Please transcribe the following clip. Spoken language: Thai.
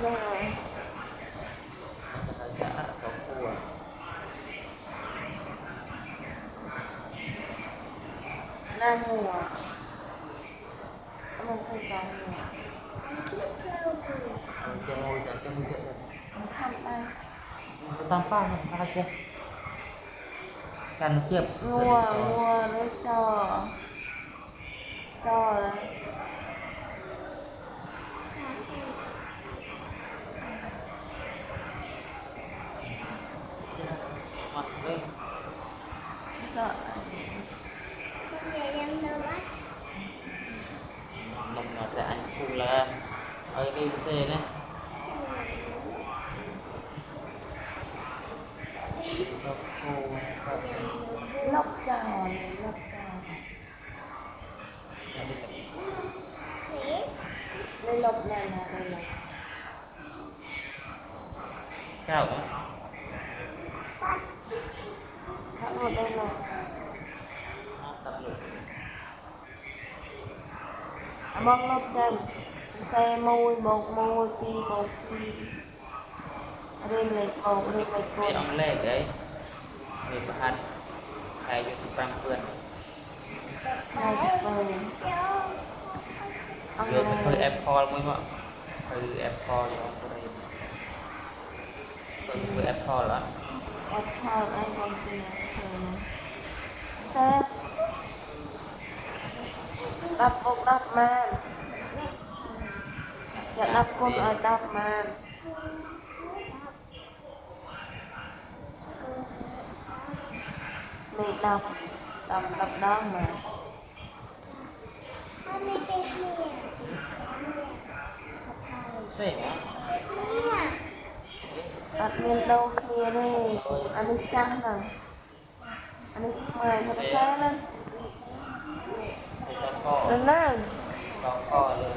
rồi มันจะสองตัว na mùa mình xây gió mùa จะงอยจะมึงเยอะเลย mình khăm tay ตามป้ามันอะไรเจ๊กันเจ็บ mua mua lấy cho là มาเลย sợ ลงมาแต่อันคูละเอาไปเซ่นะก็คูก็ lốc trò này lốc trò đây lốc này là đây lốc เก้า hãy một đây lốc ตัดหลุด bong lốc chân xe môi một môi ti một ti đây là cột đây là ไม่ cột เอาแรกเลยมีประหัดใครอยู่ที่ปรางเพื่อน hai phần เดี๋ยวจะเคยแอปพอลมั้งวะเคยแอปพอลอยู่อะไรเคยแอปพอลแล้ว ép thao ai còn tiền xe đập cục đập mànจะดับกลเอาดับมานี่ดับด้องมา เสียง อัดเงินđâu kia đây anh đi chăng rồi anh đi mời cho nó xe lên เสียงก็ lên lên ก็เลย